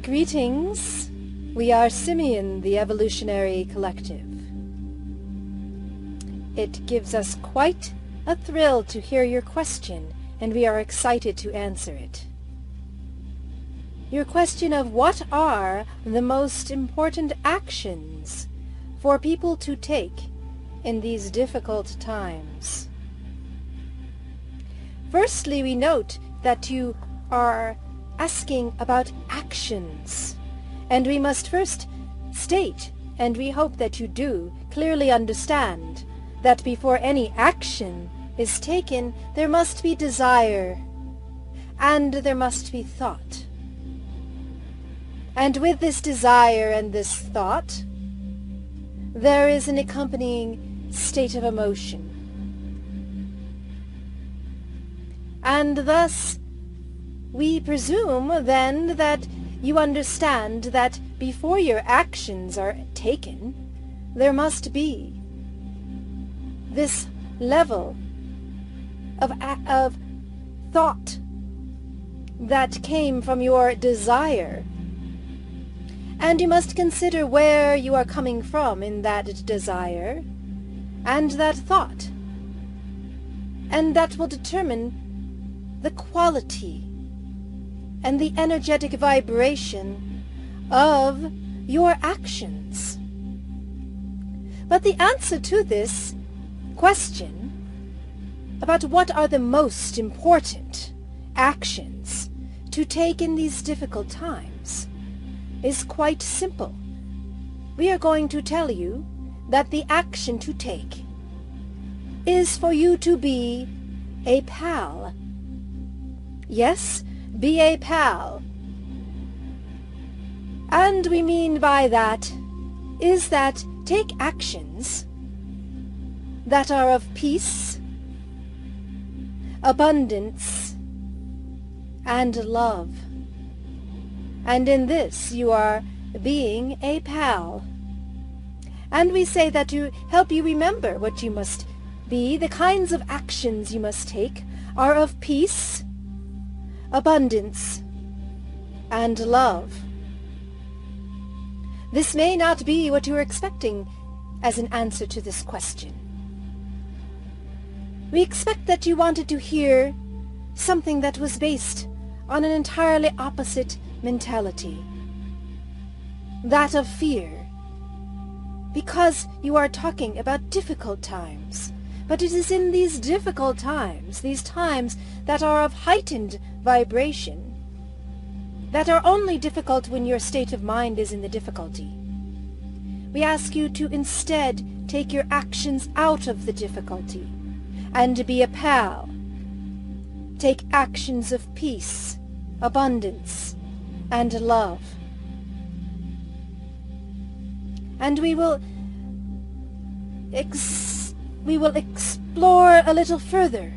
Greetings. We are Simion, the Evolutionary Collective. It gives us quite a thrill to hear your question, and we are excited to answer it. Your question of what are the most important actions for people to take in these difficult times? Firstly, we note that you are asking about actions, and we must first state, and we hope that you do clearly understand, that before any action is taken, there must be desire, and there must be thought. And with this desire and this thought, there is an accompanying state of emotion. And thus, we presume then that you understand that before your actions are taken, there must be this level of thought that came from your desire. And you must consider where you are coming from in that desire and that thought. And that will determine the quality and the energetic vibration of your actions. But the answer to this question about what are the most important actions to take in these difficult times is quite simple. We are going to tell you that the action to take is for you to be a pal. Yes, be a pal. And we mean by that is that take actions that are of peace, abundance, and love. And in this you are being a pal. And we say that to help you remember what you must be, the kinds of actions you must take are of peace, abundance, and love. This may not be what you are expecting as an answer to this question. We expect that you wanted to hear something that was based on an entirely opposite mentality, that of fear, because you are talking about difficult times. But it is in these difficult times, these times that are of heightened vibration, that are only difficult when your state of mind is in the difficulty. We ask you to instead take your actions out of the difficulty and be a pal. Take actions of peace, abundance, and love. And we will explore a little further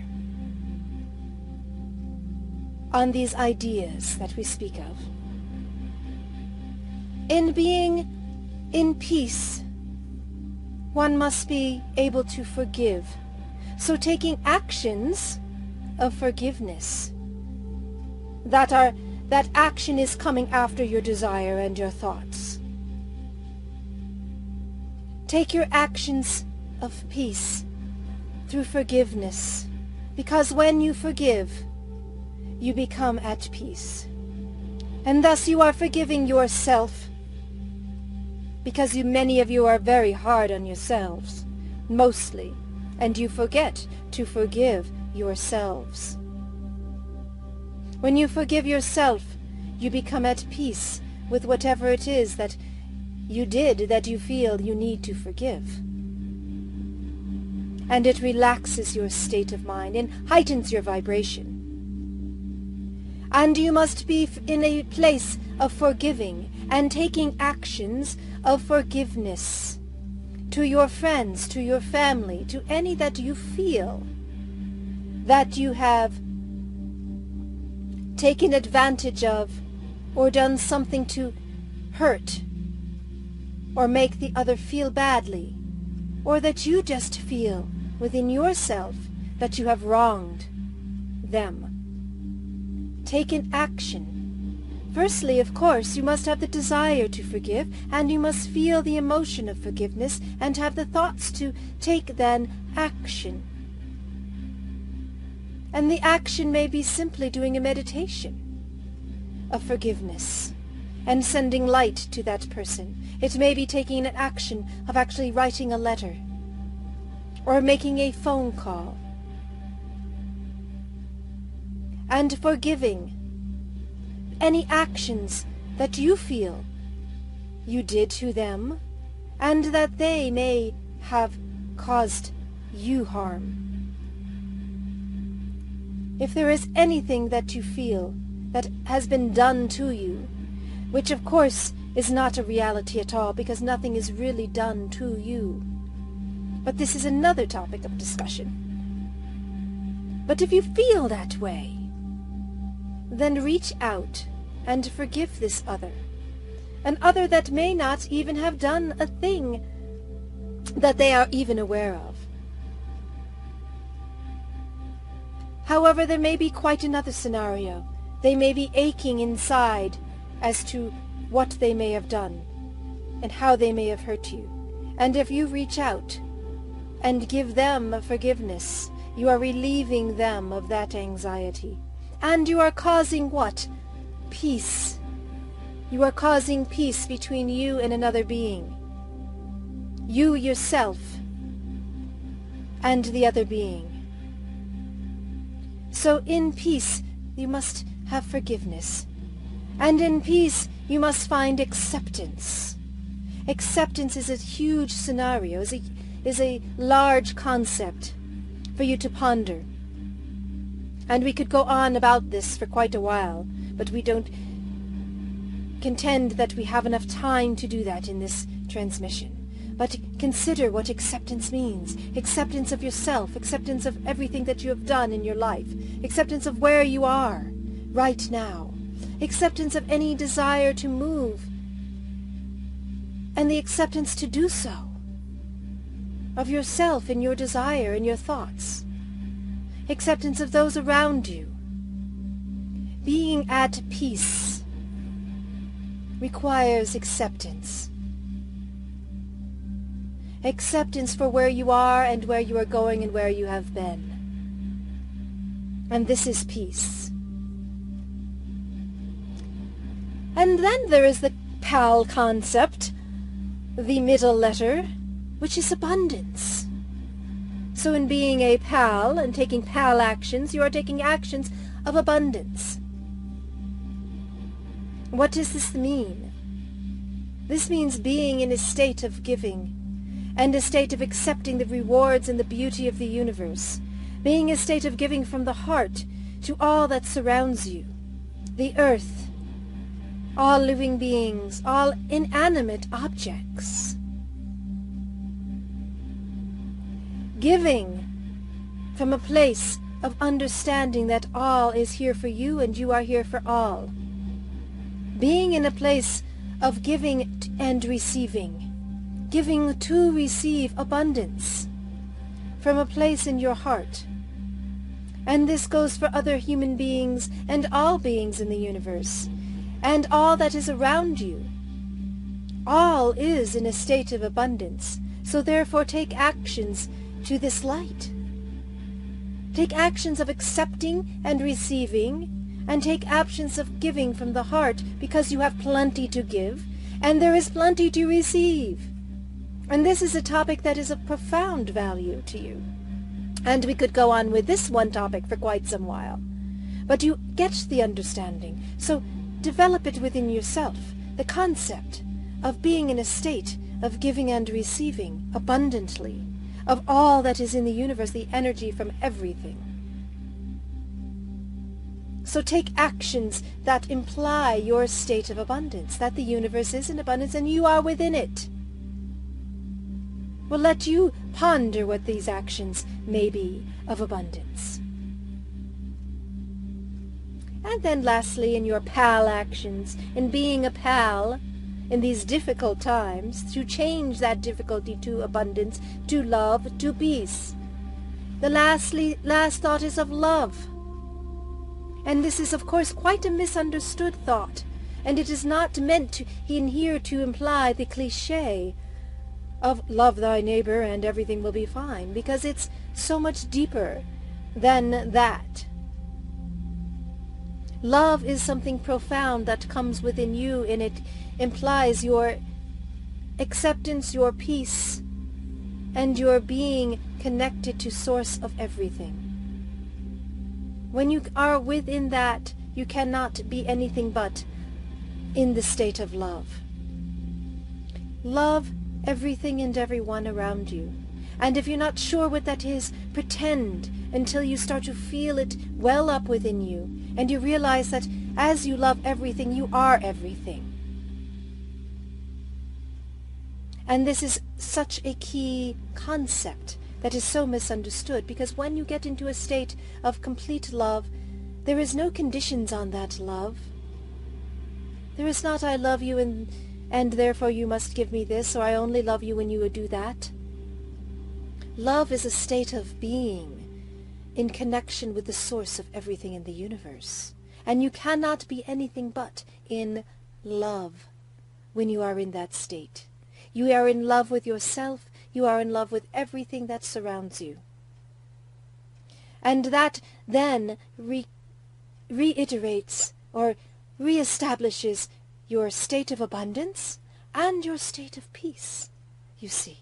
on these ideas that we speak of. In being in peace, one must be able to forgive. So taking actions of forgiveness, that action is coming after your desire and your thoughts. Take your actions of peace through forgiveness, because when you forgive, you become at peace. And thus you are forgiving yourself, because many of you are very hard on yourselves, mostly, and you forget to forgive yourselves. When you forgive yourself, you become at peace with whatever it is that you did that you feel you need to forgive. And it relaxes your state of mind and heightens your vibration. And you must be in a place of forgiving and taking actions of forgiveness to your friends, to your family, to any that you feel that you have taken advantage of or done something to hurt or make the other feel badly, or that you just feel within yourself that you have wronged them. Take an action Firstly, of course, you must have the desire to forgive, and you must feel the emotion of forgiveness, and have the thoughts to take then action. And the action may be simply doing a meditation of forgiveness and sending light to that person. It may be taking an action of actually writing a letter or making a phone call and forgiving any actions that you feel you did to them and that they may have caused you harm. If there is anything that you feel that has been done to you, which of course is not a reality at all, because nothing is really done to you, but this is another topic of discussion. But if you feel that way, then reach out and forgive this other, an other that may not even have done a thing that they are even aware of. However, there may be quite another scenario. They may be aching inside as to what they may have done and how they may have hurt you. And if you reach out and give them forgiveness, you are relieving them of that anxiety. And you are causing what? Peace. You are causing peace between you and another being. You yourself and the other being. So in peace, you must have forgiveness. And in peace, you must find acceptance. Acceptance is a huge scenario, is a large concept for you to ponder. And we could go on about this for quite a while, but we don't contend that we have enough time to do that in this transmission. But consider what acceptance means. Acceptance of yourself, acceptance of everything that you have done in your life, acceptance of where you are right now, acceptance of any desire to move, and the acceptance to do so, of yourself and your desire and your thoughts, acceptance of those around you. Being at peace requires acceptance. Acceptance for where you are and where you are going and where you have been. And this is peace. And then there is the PAL concept, the middle letter, which is abundance. So in being a PAL and taking PAL actions, you are taking actions of abundance. What does this mean? This means being in a state of giving, and a state of accepting the rewards and the beauty of the universe, being a state of giving from the heart to all that surrounds you, the earth, all living beings, all inanimate objects. Giving from a place of understanding that all is here for you and you are here for all. Being in a place of giving and receiving. Giving to receive abundance from a place in your heart. And this goes for other human beings and all beings in the universe, and all that is around you. All is in a state of abundance, so therefore take actions to this light. Take actions of accepting and receiving, and take actions of giving from the heart, because you have plenty to give, and there is plenty to receive. And this is a topic that is of profound value to you. And we could go on with this one topic for quite some while. But you get the understanding. So develop it within yourself, the concept of being in a state of giving and receiving abundantly of all that is in the universe, the energy from everything. So take actions that imply your state of abundance, that the universe is in abundance and you are within it. We'll let you ponder what these actions may be of abundance. And then lastly, in your PAL actions, in being a PAL in these difficult times, to change that difficulty to abundance, to love, to peace. The last thought is of love. And this is, of course, quite a misunderstood thought, And it is not meant in here to imply the cliché of love thy neighbor and everything will be fine, because it's so much deeper than that. Love is something profound that comes within you, and it implies your acceptance, your peace, and your being connected to source of everything. When you are within that, you cannot be anything but in the state of love. Love everything and everyone around you. And if you're not sure what that is, pretend until you start to feel it well up within you, and you realize that as you love everything, you are everything. And this is such a key concept that is so misunderstood, because when you get into a state of complete love, there is no conditions on that love. There is not, I love you and therefore you must give me this, or I only love you when you would do that. Love is a state of being in connection with the source of everything in the universe. And you cannot be anything but in love when you are in that state. You are in love with yourself. You are in love with everything that surrounds you. And that then reiterates or reestablishes your state of abundance and your state of peace, you see.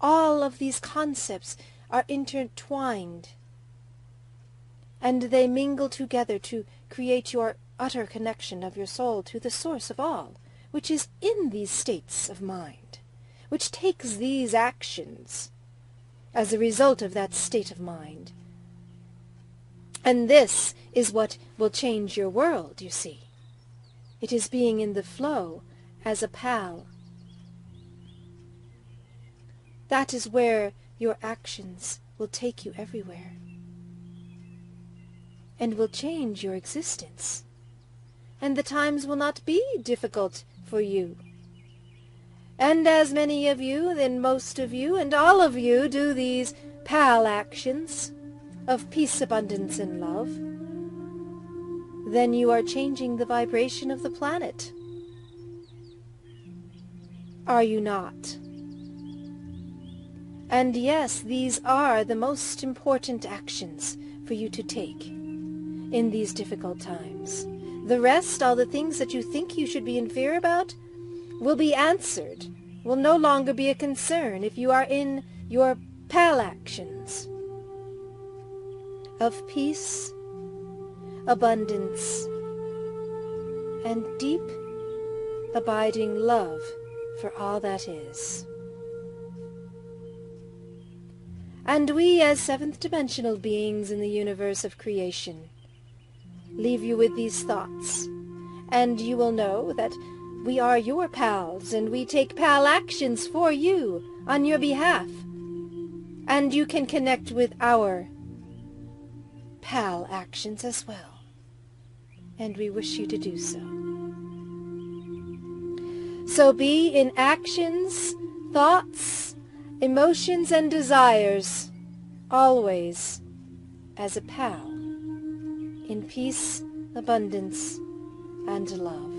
All of these concepts are intertwined, and they mingle together to create your utter connection of your soul to the source of all, which is in these states of mind, which takes these actions as a result of that state of mind. And this is what will change your world, you see. It is being in the flow as a pal. That is where your actions will take you everywhere and will change your existence. And the times will not be difficult for you. And as many of you, then most of you, and all of you do these pal actions of peace, abundance, and love, then you are changing the vibration of the planet. Are you not? And yes, these are the most important actions for you to take in these difficult times. The rest, all the things that you think you should be in fear about, will be answered, will no longer be a concern if you are in your pal actions of peace, abundance, and deep, abiding love for all that is. And we, as seventh-dimensional beings in the universe of creation, leave you with these thoughts, and you will know that we are your pals, and we take pal actions for you on your behalf, and you can connect with our pal actions as well, and we wish you to do so. So be in actions, thoughts, emotions, and desires always as a pal in peace, abundance, and love.